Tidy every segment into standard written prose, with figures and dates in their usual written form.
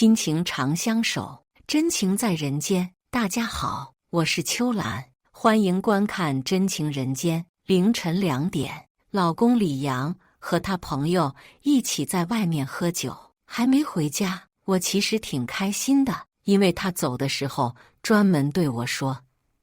亲情长相守，真情在人间。大家好，我是秋兰，欢迎观看《真情人间》。凌晨2点，老公李阳和他朋友一起在外面喝酒，还没回家。我其实挺开心的，因为他走的时候专门对我说：“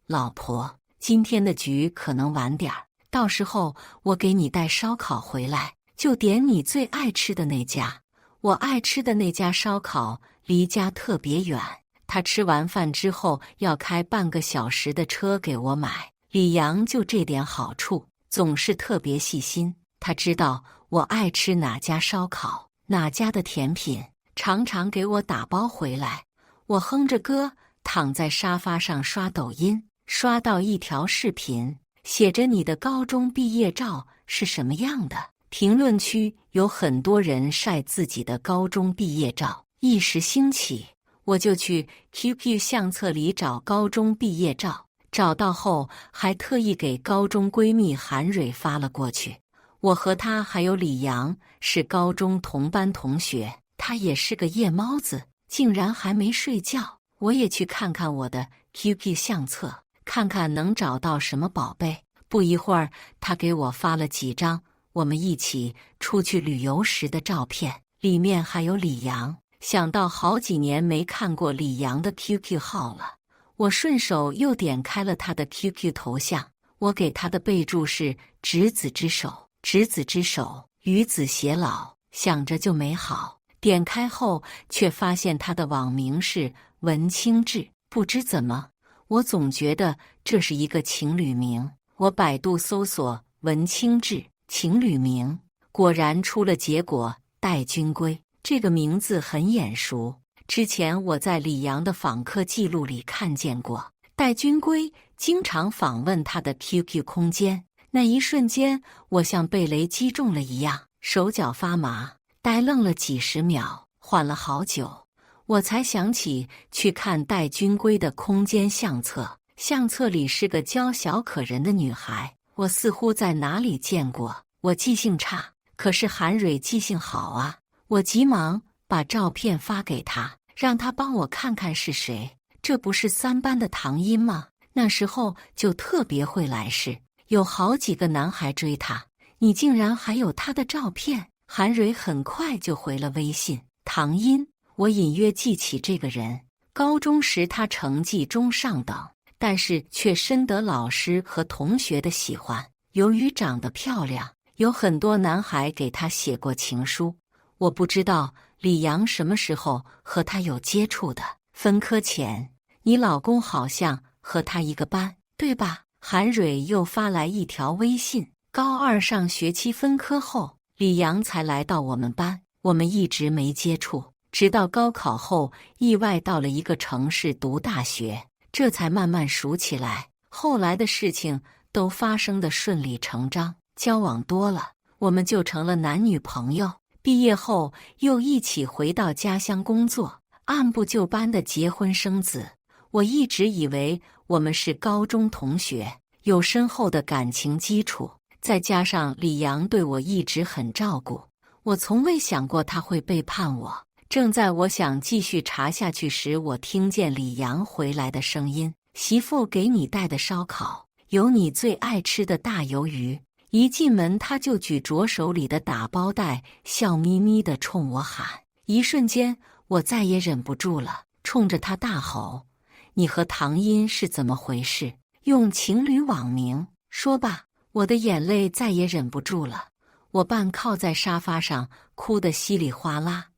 老婆，今天的局可能晚点儿，到时候我给你带烧烤回来，就点你最爱吃的那家。”我爱吃的那家烧烤离家特别远，他吃完饭之后要开半个小时的车给我买。李阳就这点好处，总是特别细心。他知道我爱吃哪家烧烤，哪家的甜品，常常给我打包回来。我哼着歌躺在沙发上刷抖音，刷到一条视频，写着你的高中毕业照是什么样的。评论区有很多人晒自己的高中毕业照，一时兴起，我就去 QQ 相册里找高中毕业照，找到后还特意给高中闺蜜韩蕊发了过去。我和她还有李阳是高中同班同学，她也是个夜猫子，竟然还没睡觉。我也去看看我的 QQ 相册，看看能找到什么宝贝。不一会儿，她给我发了几张我们一起出去旅游时的照片，里面还有李阳。想到好几年没看过李阳的 QQ 号了，我顺手又点开了他的 QQ 头像。我给他的备注是执子之手，执子之手，与子偕老，想着就美好。点开后却发现他的网名是文清志，不知怎么，我总觉得这是一个情侣名。我百度搜索文清志情侣名，果然出了结果，戴军圭。这个名字很眼熟，之前我在李阳的访客记录里看见过。戴军圭经常访问他的 QQ 空间，那一瞬间我像被雷击中了一样，手脚发麻，呆愣了几十秒，缓了好久，我才想起去看戴军圭的空间相册。相册里是个娇小可人的女孩，我似乎在哪里见过。我记性差，可是韩蕊记性好啊。我急忙把照片发给她，让她帮我看看是谁。这不是3班的唐音吗？那时候就特别会来事，有好几个男孩追她。你竟然还有她的照片？韩蕊很快就回了微信。唐音，我隐约记起这个人。高中时她成绩中上等，但是却深得老师和同学的喜欢。由于长得漂亮，有很多男孩给她写过情书。我不知道李阳什么时候和她有接触的。分科前，你老公好像和她一个班，对吧？韩蕊又发来一条微信。高2上学期分科后，李阳才来到我们班，我们一直没接触，直到高考后意外到了一个城市读大学，这才慢慢熟起来。后来的事情都发生得顺理成章，交往多了，我们就成了男女朋友。毕业后又一起回到家乡工作，按部就班的结婚生子。我一直以为我们是高中同学，有深厚的感情基础，再加上李阳对我一直很照顾，我从未想过他会背叛我。正在我想继续查下去时，我听见李阳回来的声音：“媳妇给你带的烧烤，有你最爱吃的大鱿鱼。”一进门他就举着手里的打包袋，笑眯眯地冲我喊。一瞬间我再也忍不住了，冲着他大吼：“你和唐音是怎么回事？用情侣网名说吧！”我的眼泪再也忍不住了，我半靠在沙发上，哭得稀里哗啦。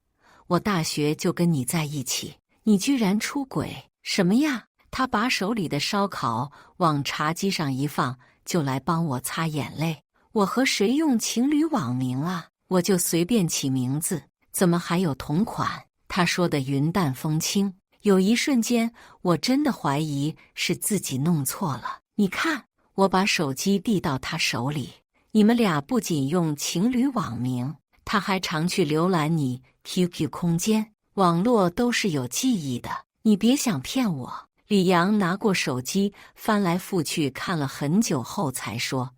我大学就跟你在一起，你居然出轨？什么呀？他把手里的烧烤往茶几上一放，就来帮我擦眼泪。我和谁用情侣网名啊？我就随便起名字，怎么还有同款？他说的云淡风轻，有一瞬间我真的怀疑是自己弄错了。你看，我把手机递到他手里，你们俩不仅用情侣网名，他还常去浏览你 QQ 空间，网络都是有记忆的，你别想骗我。李阳拿过手机翻来覆去看了很久后才说：“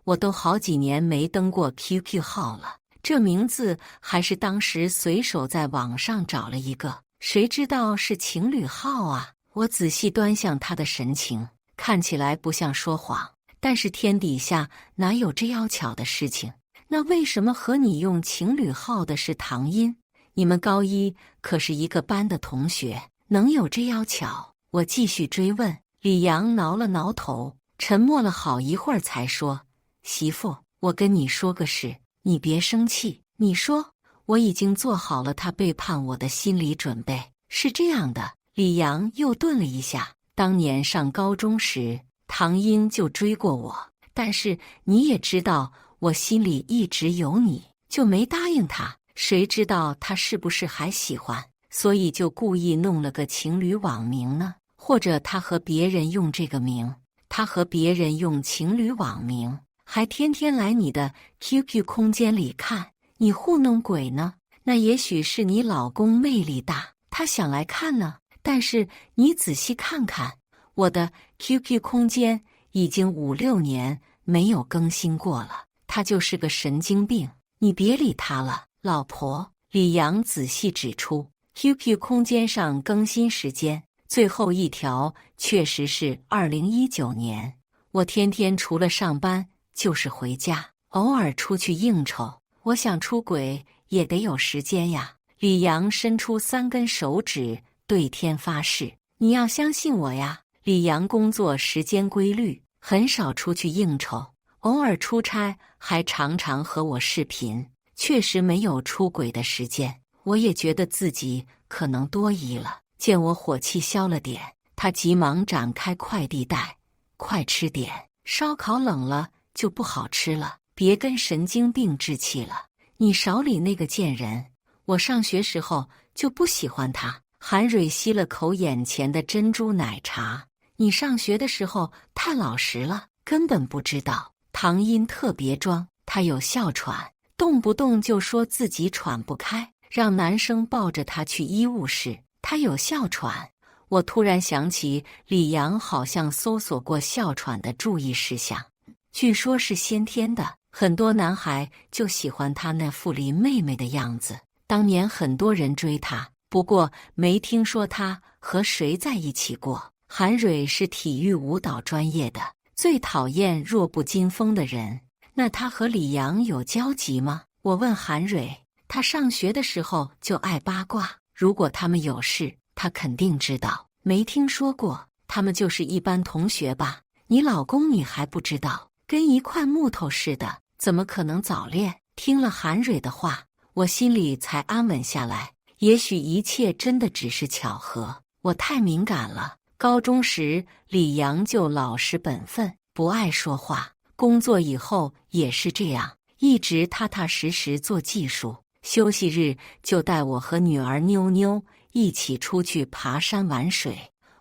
我都好几年没登过 QQ 号了，这名字还是当时随手在网上找了一个，谁知道是情侣号啊？我仔细端详他的神情，看起来不像说谎，但是天底下哪有这样巧的事情？那为什么和你用情侣号的是唐音？你们高一可是一个班的同学，能有这样巧？我继续追问。李阳挠了挠头，沉默了好一会儿才说：“媳妇，我跟你说个事，你别生气。你说，我已经做好了他背叛我的心理准备。是这样的。”李阳又顿了一下。当年上高中时，唐音就追过我，但是你也知道，我心里一直有你，就没答应他。谁知道他是不是还喜欢，所以就故意弄了个情侣网名呢？或者他和别人用这个名，他和别人用情侣网名，还天天来你的 QQ 空间里看，你糊弄鬼呢？那也许是你老公魅力大，他想来看呢。但是你仔细看看，我的 QQ 空间已经5、6年没有更新过了，他就是个神经病，你别理他了。老婆，李阳仔细指出 QQ 空间上更新时间，最后一条确实是2019年。我天天除了上班就是回家，偶尔出去应酬，我想出轨也得有时间呀。李阳伸出3根手指，对天发誓：“你要相信我呀！”李阳工作时间规律，很少出去应酬，偶尔出差还常常和我视频，确实没有出轨的时间。我也觉得自己可能多疑了。见我火气消了点，他急忙展开快递袋：“快吃点，烧烤冷了就不好吃了，别跟神经病置气了。你少理那个贱人，我上学时候就不喜欢他。”韩蕊吸了口眼前的珍珠奶茶：“你上学的时候太老实了，根本不知道。”唐音特别装，他有哮喘，动不动就说自己喘不开，让男生抱着他去医务室。他有哮喘。我突然想起李阳好像搜索过哮喘的注意事项，据说是先天的，很多男孩就喜欢他那副林妹妹的样子。当年很多人追他，不过没听说他和谁在一起过。韩蕊是体育舞蹈专业的，最讨厌弱不禁风的人。那他和李阳有交集吗？我问韩蕊，他上学的时候就爱八卦，如果他们有事，他肯定知道。没听说过，他们就是一般同学吧？你老公你还不知道，跟一块木头似的，怎么可能早恋？听了韩蕊的话，我心里才安稳下来。也许一切真的只是巧合，我太敏感了。高中时，李阳就老实本分，不爱说话。工作以后也是这样，一直踏踏实实做技术。休息日就带我和女儿妞妞一起出去爬山玩水。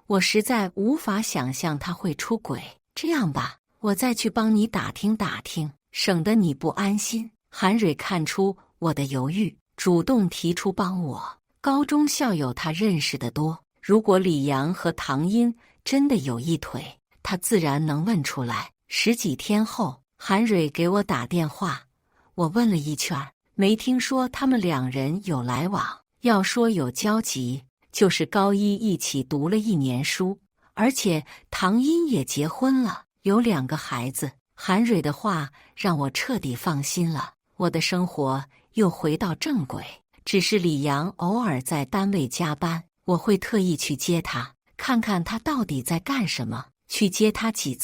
我实在无法想象他会出轨。这样吧，我再去帮你打听打听，省得你不安心。韩蕊看出我的犹豫，主动提出帮我。高中校友他认识的多，如果李阳和唐音真的有一腿，他自然能问出来。10几天后，韩蕊给我打电话，我问了一圈，没听说他们2人有来往。要说有交集，就是高一一起读了1年书，而且唐音也结婚了，有2个孩子。韩蕊的话让我彻底放心了，我的生活又回到正轨。只是李阳偶尔在单位加班，我会特意去接他，看看他到底在干什么。去接他几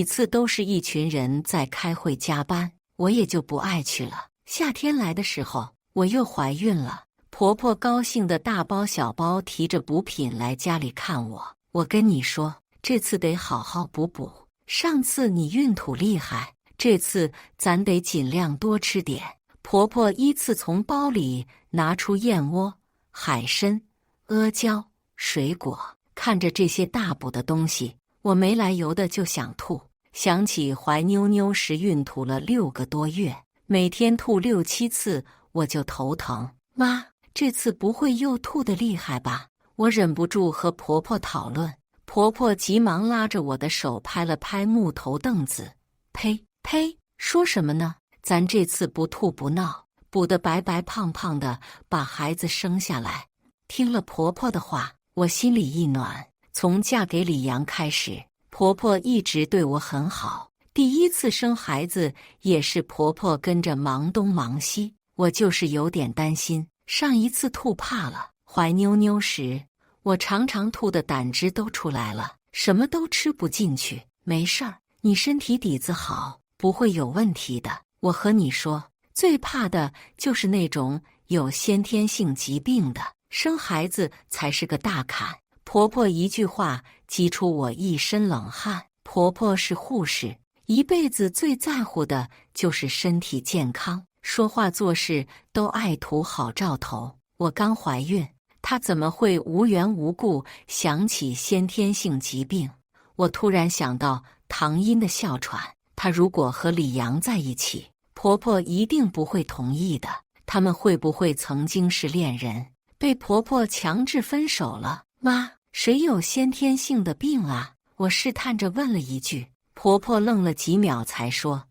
次都是一群人在开会加班，我也就不爱去了。夏天来的时候，我又怀孕了，婆婆高兴的大包小包提着补品来家里看我。我跟你说，这次得好好补补。上次你孕吐厉害，这次咱得尽量多吃点。婆婆依次从包里拿出燕窝、海参、阿胶、水果，看着这些大补的东西，我没来由的就想吐。想起怀妞妞时孕吐了6个多月，每天吐6、7次，我就头疼。妈，这次不会又吐得厉害吧？我忍不住和婆婆讨论，婆婆急忙拉着我的手拍了拍木头凳子，呸呸，说什么呢？咱这次不吐不闹，补得白白胖胖的，把孩子生下来。听了婆婆的话，我心里一暖。从嫁给李阳开始，婆婆一直对我很好。第一次生孩子也是婆婆跟着忙东忙西，我就是有点担心。上一次吐怕了，怀妞妞时，我常常吐的胆汁都出来了，什么都吃不进去。没事儿，你身体底子好，不会有问题的。我和你说，最怕的就是那种有先天性疾病的，生孩子才是个大坎。婆婆一句话激出我一身冷汗。婆婆是护士，一辈子最在乎的就是身体健康，说话做事都爱图好兆头。我刚怀孕，她怎么会无缘无故想起先天性疾病？我突然想到唐英的哮喘，她如果和李阳在一起，婆婆一定不会同意的。他们会不会曾经是恋人，被婆婆强制分手了？妈，谁有先天性的病啊？我试探着问了一句。婆婆愣了几秒才说，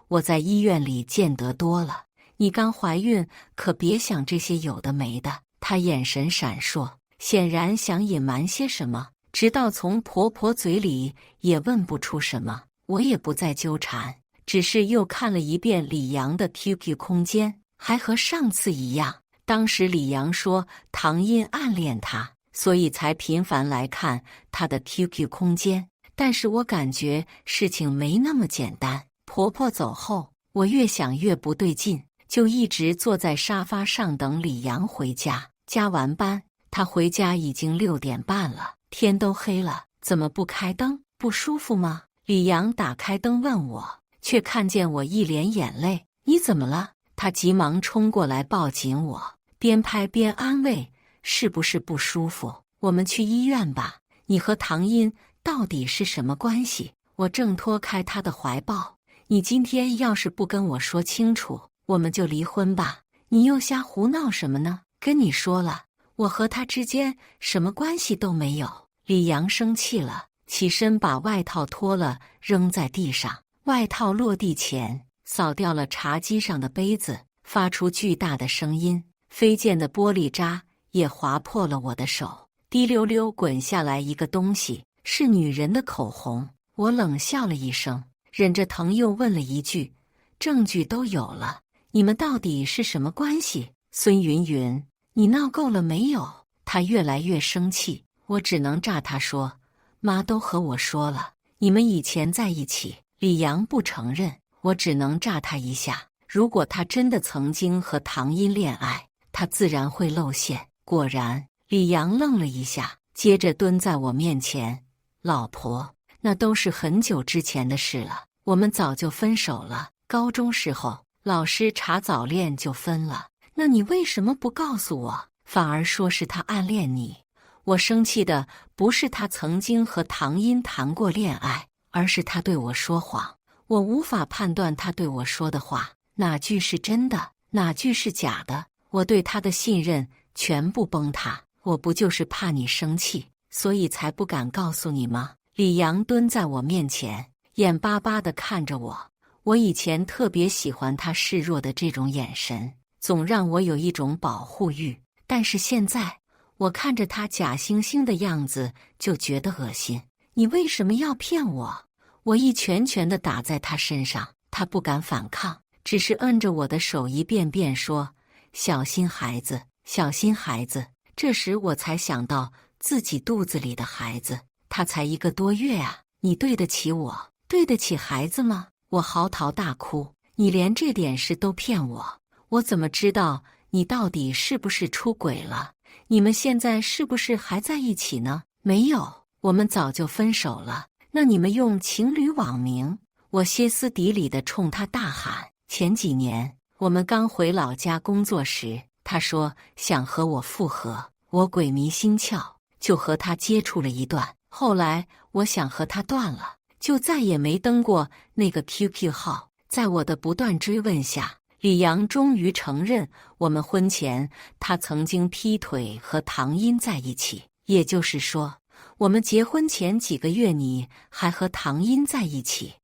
我在医院里见得多了，你刚怀孕可别想这些有的没的。她眼神闪烁，显然想隐瞒些什么，直到从婆婆嘴里也问不出什么。我也不再纠缠，只是又看了一遍李阳的 QQ 空间，还和上次一样。当时李阳说唐英暗恋他，所以才频繁来看他的 QQ 空间。但是我感觉事情没那么简单。婆婆走后，我越想越不对劲，就一直坐在沙发上等李阳回家。加完班，他回家已经6点半了，天都黑了，怎么不开灯？不舒服吗？李阳打开灯问我，却看见我一脸眼泪。你怎么了？他急忙冲过来抱紧我，边拍边安慰，是不是不舒服？我们去医院吧。你和唐英到底是什么关系？我挣脱开他的怀抱。你今天要是不跟我说清楚，我们就离婚吧。你又瞎胡闹什么呢？跟你说了，我和他之间什么关系都没有。李阳生气了，起身把外套脱了扔在地上。外套落地前扫掉了茶几上的杯子，发出巨大的声音，飞溅的玻璃渣也划破了我的手。滴溜溜滚下来一个东西，是女人的口红。我冷笑了一声，忍着疼又问了一句，证据都有了，你们到底是什么关系？孙云云，你闹够了没有？她越来越生气，我只能炸她说，妈都和我说了，你们以前在一起。李阳不承认，我只能炸他一下。如果他真的曾经和唐英恋爱，他自然会露馅。果然，李阳愣了一下，接着蹲在我面前，老婆，那都是很久之前的事了，我们早就分手了。高中时候，老师查早恋就分了。那你为什么不告诉我，反而说是他暗恋你？我生气的不是他曾经和唐英谈过恋爱，而是他对我说谎。我无法判断他对我说的话，哪句是真的，哪句是假的。我对他的信任全部崩塌。我不就是怕你生气，所以才不敢告诉你吗？李阳蹲在我面前，眼巴巴地看着我。我以前特别喜欢他示弱的这种眼神，总让我有一种保护欲。但是现在，我看着他假惺惺的样子，就觉得恶心。你为什么要骗我？我一拳拳地打在他身上，他不敢反抗，只是摁着我的手一遍遍说：“小心孩子，小心孩子。”这时我才想到自己肚子里的孩子，他才1个多月啊！你对得起我，对得起孩子吗？我嚎啕大哭。你连这点事都骗我，我怎么知道你到底是不是出轨了？你们现在是不是还在一起呢？没有，我们早就分手了。那你们用情侣网名？我歇斯底里地冲他大喊。前几年我们刚回老家工作时，他说想和我复合，我鬼迷心窍，就和他接触了一段。后来我想和他断了，就再也没登过那个 QQ 号。在我的不断追问下，李阳终于承认，我们婚前他曾经劈腿和唐英在一起。也就是说，我们结婚前几个月你还和唐英在一起，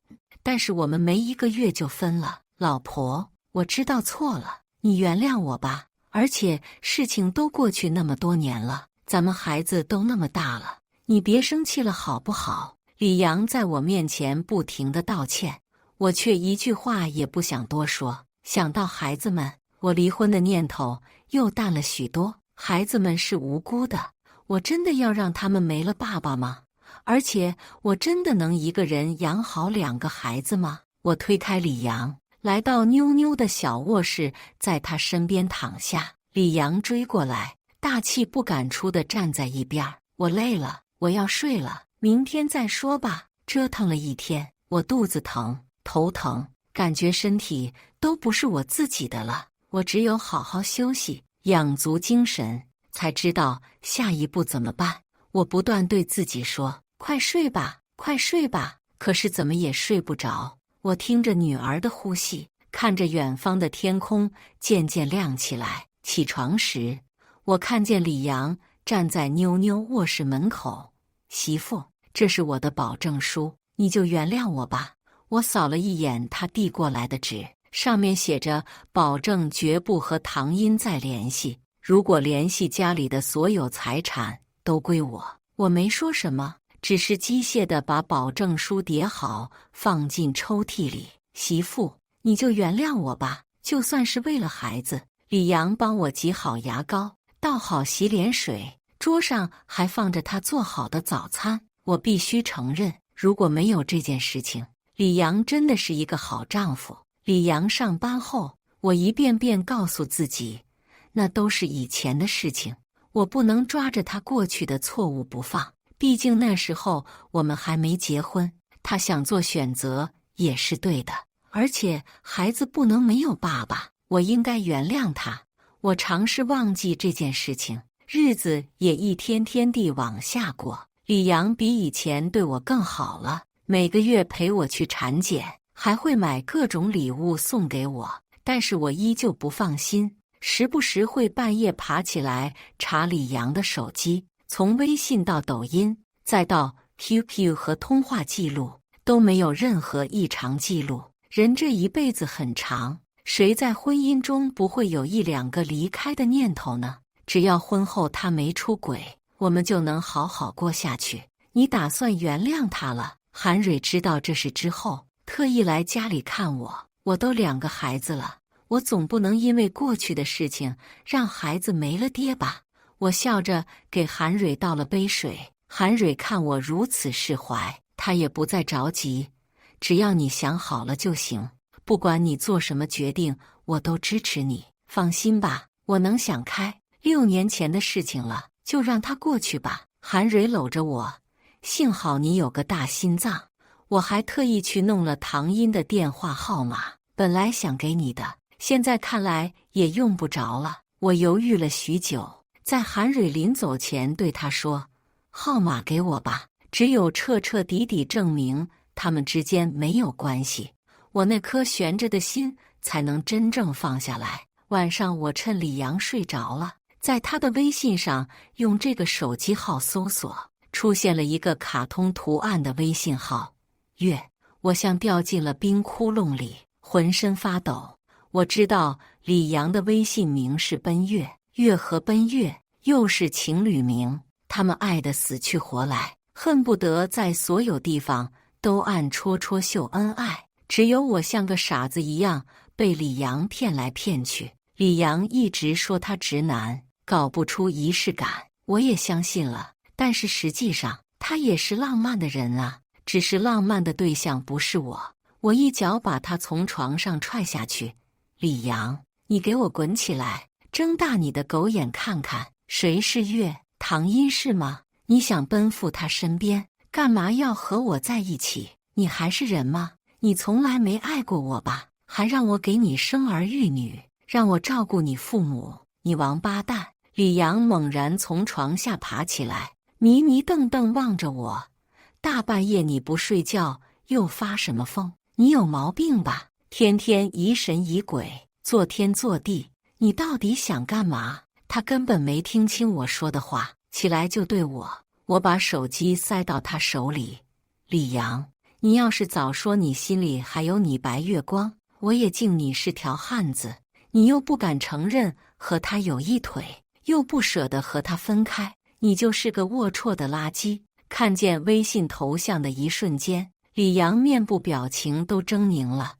但是我们没1个月就分了。老婆，我知道错了，你原谅我吧。而且事情都过去那么多年了，咱们孩子都那么大了，你别生气了好不好？李阳在我面前不停地道歉，我却一句话也不想多说。想到孩子们，我离婚的念头又淡了许多。孩子们是无辜的，我真的要让他们没了爸爸吗？而且我真的能一个人养好2个孩子吗？我推开李阳，来到妞妞的小卧室，在她身边躺下。李阳追过来，大气不敢出地站在一边。我累了，我要睡了，明天再说吧。折腾了一天，我肚子疼，头疼，感觉身体都不是我自己的了。我只有好好休息，养足精神，才知道下一步怎么办。我不断对自己说：快睡吧，快睡吧。可是怎么也睡不着。我听着女儿的呼吸，看着远方的天空渐渐亮起来。起床时，我看见李阳站在妞妞卧室门口。媳妇，这是我的保证书，你就原谅我吧。我扫了一眼他递过来的纸，上面写着保证绝不和唐英再联系，如果联系，家里的所有财产都归我。我没说什么，只是机械地把保证书叠好，放进抽屉里。媳妇，你就原谅我吧，就算是为了孩子。李阳帮我挤好牙膏，倒好洗脸水，桌上还放着他做好的早餐。我必须承认，如果没有这件事情，李阳真的是一个好丈夫。李阳上班后，我一遍遍告诉自己，那都是以前的事情，我不能抓着他过去的错误不放。毕竟那时候我们还没结婚，他想做选择也是对的，而且孩子不能没有爸爸，我应该原谅他。我尝试忘记这件事情，日子也一天天地往下过。李阳比以前对我更好了，每个月陪我去产检，还会买各种礼物送给我。但是我依旧不放心，时不时会半夜爬起来查李阳的手机，从微信到抖音，再到 QQ 和通话记录，都没有任何异常记录。人这一辈子很长，谁在婚姻中不会有1、2个离开的念头呢？只要婚后他没出轨，我们就能好好过下去。你打算原谅他了？韩蕊知道这事之后，特意来家里看我。我都2个孩子了，我总不能因为过去的事情让孩子没了爹吧？我笑着给韩蕊倒了杯水。韩蕊看我如此释怀，她也不再着急，只要你想好了就行，不管你做什么决定，我都支持你。放心吧，我能想开，6年前的事情了，就让它过去吧。韩蕊搂着我，幸好你有个大心脏。我还特意去弄了唐英的电话号码，本来想给你的，现在看来也用不着了。我犹豫了许久，在韩蕊临走前对她说：号码给我吧，只有彻彻底底证明他们之间没有关系，我那颗悬着的心才能真正放下来。晚上我趁李阳睡着了，在他的微信上用这个手机号搜索，出现了一个卡通图案的微信号月。我像掉进了冰窟窿里，浑身发抖。我知道李阳的微信名是奔月，月和奔月又是情侣名，他们爱得死去活来，恨不得在所有地方都暗戳戳秀恩爱。只有我像个傻子一样被李阳骗来骗去。李阳一直说他直男，搞不出仪式感，我也相信了。但是实际上他也是浪漫的人啊，只是浪漫的对象不是我。我一脚把他从床上踹下去。李阳，你给我滚起来，睁大你的狗眼看看，谁是月？唐英是吗？你想奔赴他身边，干嘛要和我在一起？你还是人吗？你从来没爱过我吧？还让我给你生儿育女，让我照顾你父母，你王八蛋！李阳猛然从床下爬起来，迷迷瞪瞪望着我。大半夜你不睡觉，又发什么疯？你有毛病吧？天天疑神疑鬼，做天做地，你到底想干嘛？他根本没听清我说的话，起来就对我把手机塞到他手里。李阳，你要是早说你心里还有你白月光，我也敬你是条汉子。你又不敢承认和他有一腿，又不舍得和他分开，你就是个龌龊的垃圾。看见微信头像的一瞬间，李阳面部表情都狰狞了。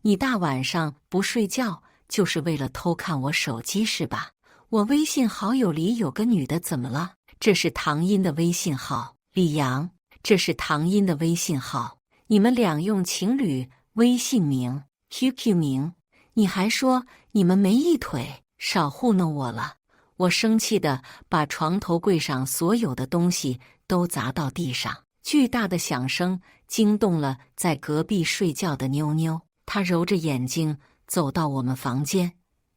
你大晚上不睡觉，就是为了偷看我手机是吧？我微信好友里有个女的，怎么了？这是唐音的微信号，李阳，这是唐音的微信号，你们俩用情侣微信名、QQ 名，你还说你们没一腿，少糊弄我了！我生气地把床头柜上所有的东西都砸到地上，巨大的响声惊动了在隔壁睡觉的妞妞。她揉着眼睛走到我们房间，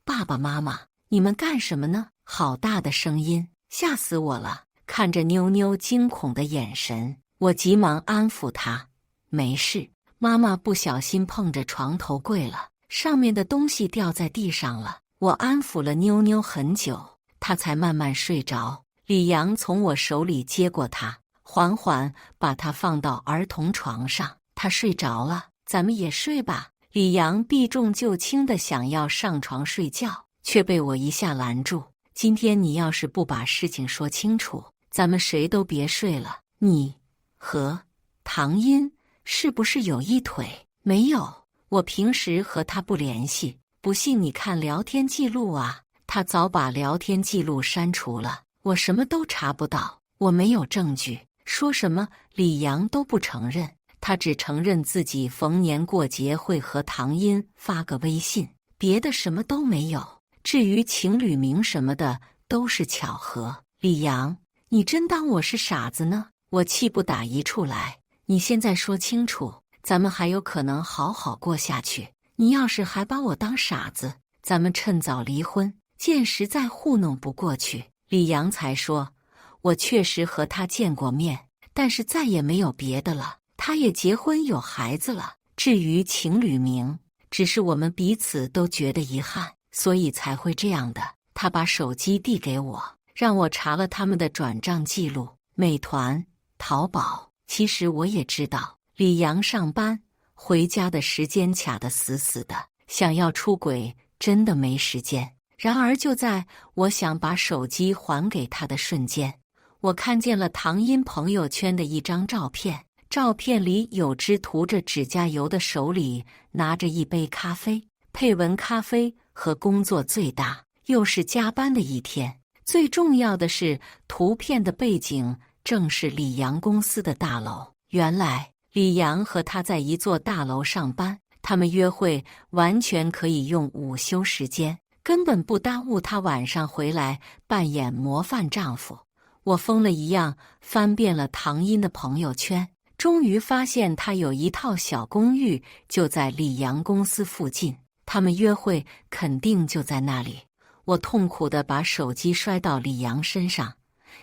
爸爸妈妈，你们干什么呢？好大的声音，吓死我了！看着妞妞惊恐的眼神，我急忙安抚她，没事，妈妈不小心碰着床头柜了，上面的东西掉在地上了。我安抚了妞妞很久，她才慢慢睡着。李阳从我手里接过她，缓缓把她放到儿童床上。她睡着了，咱们也睡吧。李阳避重就轻地想要上床睡觉，却被我一下拦住。今天你要是不把事情说清楚，咱们谁都别睡了。你和唐音是不是有一腿？没有，我平时和他不联系。不信你看聊天记录啊，他早把聊天记录删除了，我什么都查不到，我没有证据。说什么李阳都不承认，他只承认自己逢年过节会和唐音发个微信，别的什么都没有。至于情侣名什么的，都是巧合。李阳，你真当我是傻子呢？我气不打一处来。你现在说清楚，咱们还有可能好好过下去。你要是还把我当傻子，咱们趁早离婚，见实在糊弄不过去。李阳才说，我确实和他见过面，但是再也没有别的了。他也结婚有孩子了。至于情侣名，只是我们彼此都觉得遗憾，所以才会这样的。他把手机递给我，让我查了他们的转账记录，美团、淘宝。其实我也知道，李阳上班回家的时间卡得死死的，想要出轨真的没时间。然而就在我想把手机还给他的瞬间，我看见了唐音朋友圈的一张照片，照片里有只涂着指甲油的手里拿着一杯咖啡，配文咖啡和工作最大，又是加班的一天。最重要的是，图片的背景正是李阳公司的大楼。原来李阳和他在一座大楼上班，他们约会完全可以用午休时间，根本不耽误他晚上回来扮演模范丈夫。我疯了一样翻遍了唐音的朋友圈，终于发现他有一套小公寓就在李阳公司附近，他们约会肯定就在那里。我痛苦地把手机摔到李阳身上，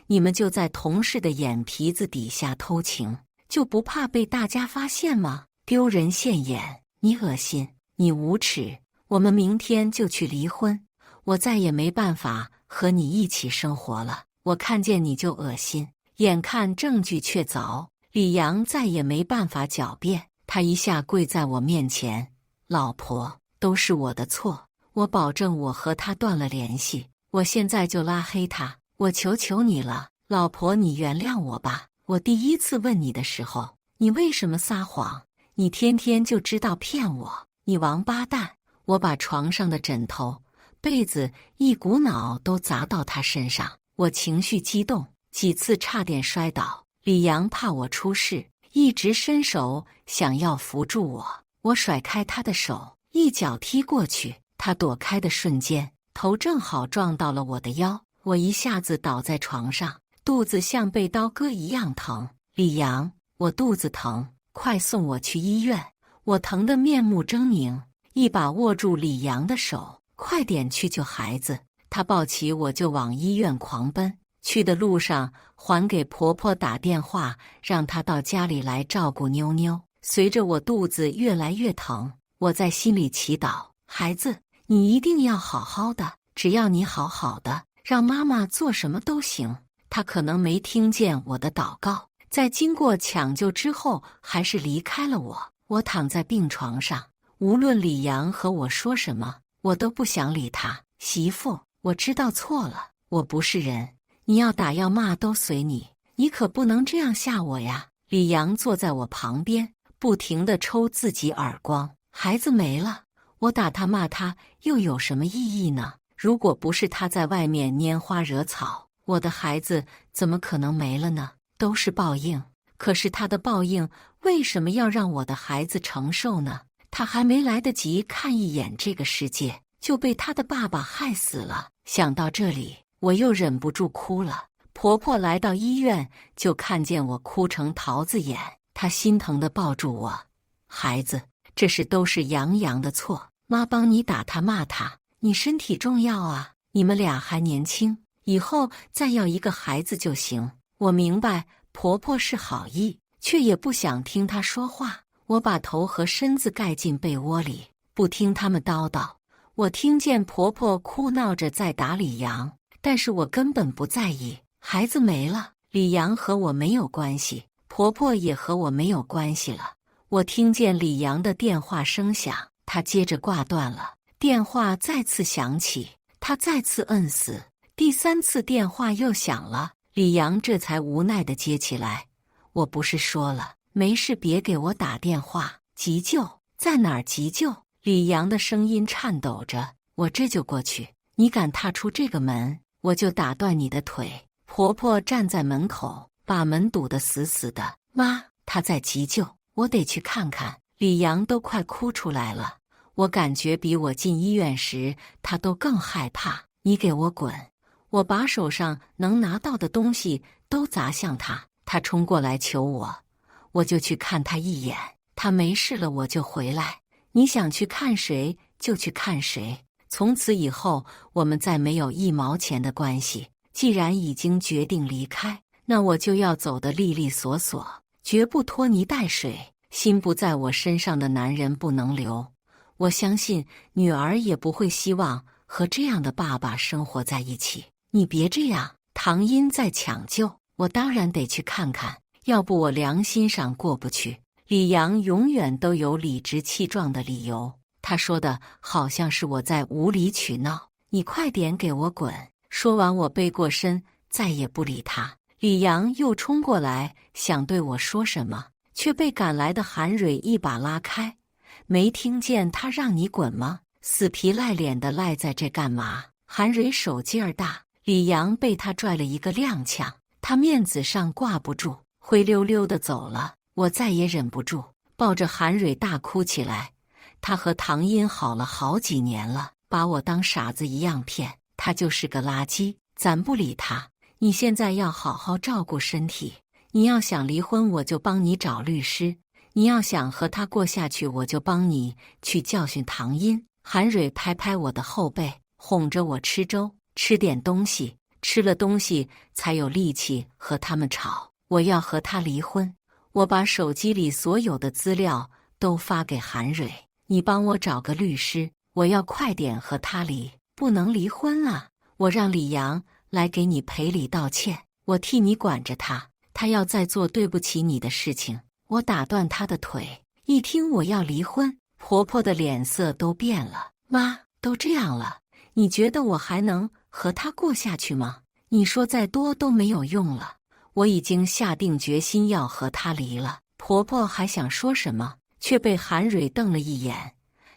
你们就在同事的眼皮子底下偷情，就不怕被大家发现吗？丢人现眼，你恶心，你无耻！我们明天就去离婚，我再也没办法和你一起生活了。我看见你就恶心，眼看证据确凿，李阳再也没办法狡辩，他一下跪在我面前，老婆，都是我的错，我保证我和他断了联系，我现在就拉黑他，我求求你了，老婆，你原谅我吧。我第一次问你的时候，你为什么撒谎？你天天就知道骗我，你王八蛋！我把床上的枕头、被子一股脑都砸到他身上，我情绪激动，几次差点摔倒。李阳怕我出事，一直伸手想要扶住我，我甩开他的手，一脚踢过去，他躲开的瞬间，头正好撞到了我的腰，我一下子倒在床上，肚子像被刀割一样疼。李阳，我肚子疼，快送我去医院！我疼得面目狰狞，一把握住李阳的手，快点去救孩子！他抱起我就往医院狂奔。去的路上还给婆婆打电话，让她到家里来照顾妞妞。随着我肚子越来越疼，我在心里祈祷，孩子，你一定要好好的，只要你好好的，让妈妈做什么都行。她可能没听见我的祷告，在经过抢救之后还是离开了我。我躺在病床上，无论李阳和我说什么，我都不想理他。媳妇，我知道错了，我不是人，你要打要骂都随你，你可不能这样吓我呀！李阳坐在我旁边，不停地抽自己耳光。孩子没了，我打他骂他又有什么意义呢？如果不是他在外面拈花惹草，我的孩子怎么可能没了呢？都是报应。可是他的报应为什么要让我的孩子承受呢？他还没来得及看一眼这个世界，就被他的爸爸害死了。想到这里，我又忍不住哭了。婆婆来到医院，就看见我哭成桃子眼，她心疼地抱住我：“孩子，这都是杨洋的错，妈帮你打他骂他，你身体重要啊，你们俩还年轻，以后再要一个孩子就行。”我明白婆婆是好意，却也不想听她说话。我把头和身子盖进被窝里，不听他们叨叨。我听见婆婆哭闹着在打李阳，但是我根本不在意。孩子没了，李阳和我没有关系，婆婆也和我没有关系了。我听见李阳的电话声响，他接着挂断了。电话再次响起，他再次摁死。第3次电话又响了，李阳这才无奈地接起来：“我不是说了，没事别给我打电话，急救在哪儿？急救？”李阳的声音颤抖着：“我这就过去，你敢踏出这个门，我就打断你的腿。”婆婆站在门口，把门堵得死死的。“妈，他在急救，我得去看看。”李阳都快哭出来了，我感觉比我进医院时他都更害怕。“你给我滚！”我把手上能拿到的东西都砸向他，他冲过来求我，我就去看他一眼。他没事了我就回来，你想去看谁就去看谁。从此以后，我们再没有1毛钱的关系。既然已经决定离开，那我就要走得利利索索，绝不拖泥带水。心不在我身上的男人不能留。我相信女儿也不会希望和这样的爸爸生活在一起。你别这样，唐英在抢救，我当然得去看看，要不我良心上过不去。李阳永远都有理直气壮的理由，他说的好像是我在无理取闹。你快点给我滚！说完，我背过身，再也不理他。李阳又冲过来，想对我说什么，却被赶来的韩蕊一把拉开。没听见他让你滚吗？死皮赖脸的赖在这干嘛？韩蕊手劲儿大，李阳被他拽了一个踉跄，他面子上挂不住，灰溜溜的走了。我再也忍不住，抱着韩蕊大哭起来。他和唐英好了好几年了，把我当傻子一样骗。他就是个垃圾，咱不理他。你现在要好好照顾身体。你要想离婚，我就帮你找律师；你要想和他过下去，我就帮你去教训唐英。韩蕊拍拍我的后背，哄着我吃粥，吃点东西，吃了东西才有力气和他们吵。我要和他离婚。我把手机里所有的资料都发给韩蕊，你帮我找个律师，我要快点和他离。不能离婚啊！我让李阳来给你赔礼道歉，我替你管着他，他要再做对不起你的事情，我打断他的腿。一听我要离婚，婆婆的脸色都变了。妈，都这样了，你觉得我还能和他过下去吗？你说再多都没有用了，我已经下定决心要和他离了。婆婆还想说什么，却被韩蕊瞪了一眼。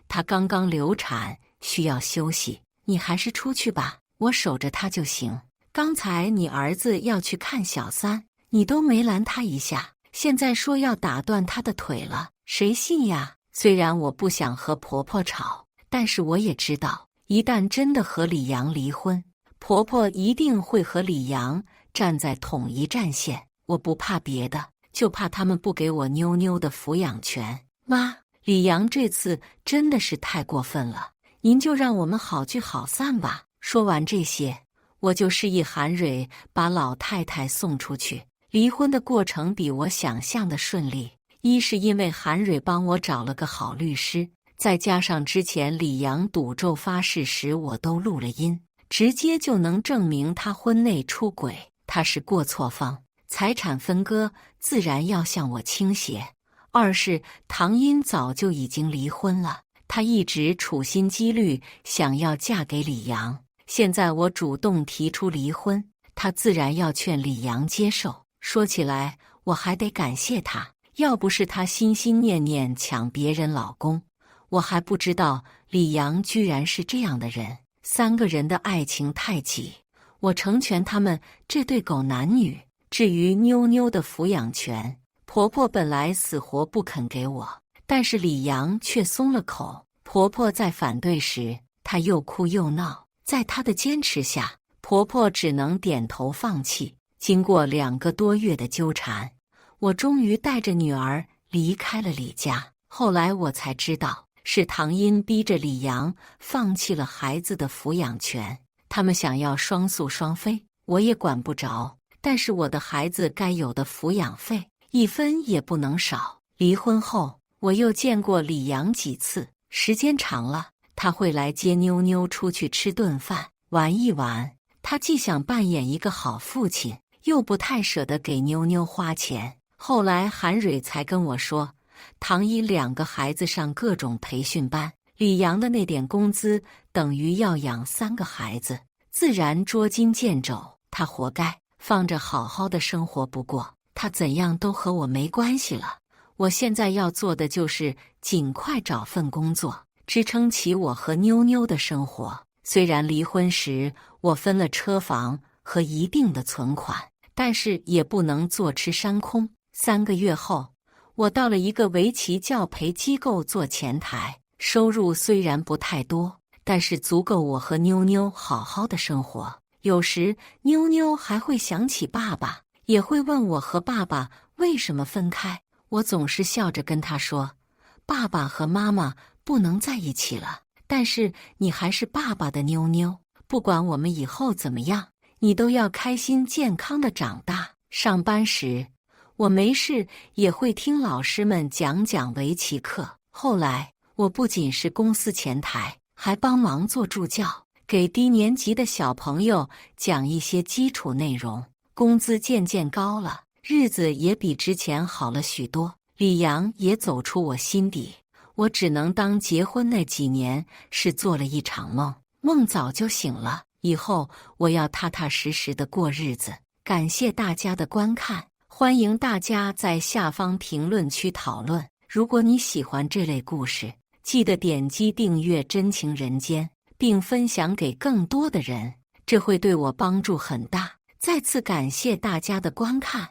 她刚刚流产，需要休息。你还是出去吧，我守着他就行。刚才你儿子要去看小三，你都没拦他一下，现在说要打断他的腿了，谁信呀？虽然我不想和婆婆吵，但是我也知道，一旦真的和李阳离婚，婆婆一定会和李阳站在统一战线。我不怕别的，就怕他们不给我妞妞的抚养权。妈，李阳这次真的是太过分了，您就让我们好聚好散吧。说完这些，我就示意韩蕊把老太太送出去。离婚的过程比我想象的顺利，一是因为韩蕊帮我找了个好律师，再加上之前李阳赌咒发誓时我都录了音，直接就能证明他婚内出轨，他是过错方，财产分割自然要向我倾斜。二是唐英早就已经离婚了，她一直处心积虑想要嫁给李阳，现在我主动提出离婚，他自然要劝李阳接受。说起来，我还得感谢他，要不是他心心念念抢别人老公，我还不知道李阳居然是这样的人。3个人的爱情太挤，我成全他们这对狗男女。至于妞妞的抚养权，婆婆本来死活不肯给我，但是李阳却松了口。婆婆在反对时，她又哭又闹，在她的坚持下，婆婆只能点头放弃。经过2个多月的纠缠，我终于带着女儿离开了李家。后来我才知道，是唐英逼着李阳放弃了孩子的抚养权，他们想要双宿双飞，我也管不着。但是我的孩子该有的抚养费1分也不能少。离婚后，我又见过李阳几次，时间长了，他会来接妞妞出去吃顿饭，玩一玩。他既想扮演一个好父亲，又不太舍得给妞妞花钱。后来韩蕊才跟我说，唐一2个孩子上各种培训班，李阳的那点工资等于要养3个孩子，自然捉襟见肘。他活该，放着好好的生活不过，他怎样都和我没关系了。我现在要做的就是尽快找份工作，支撑起我和妞妞的生活。虽然离婚时我分了车房和一定的存款，但是也不能坐吃山空。3个月后，我到了一个围棋教培机构做前台，收入虽然不太多，但是足够我和妞妞好好的生活。有时妞妞还会想起爸爸，也会问我和爸爸为什么分开。我总是笑着跟她说，爸爸和妈妈不能在一起了，但是你还是爸爸的妞妞，不管我们以后怎么样，你都要开心健康的长大。上班时，我没事也会听老师们讲围棋课。后来，我不仅是公司前台，还帮忙做助教，给低年级的小朋友讲一些基础内容，工资渐渐高了，日子也比之前好了许多。李阳也走出我心底，我只能当结婚那几年是做了一场梦，梦早就醒了。以后我要踏踏实实的过日子。感谢大家的观看，欢迎大家在下方评论区讨论。如果你喜欢这类故事，记得点击订阅《真情人间》，并分享给更多的人，这会对我帮助很大。再次感谢大家的观看。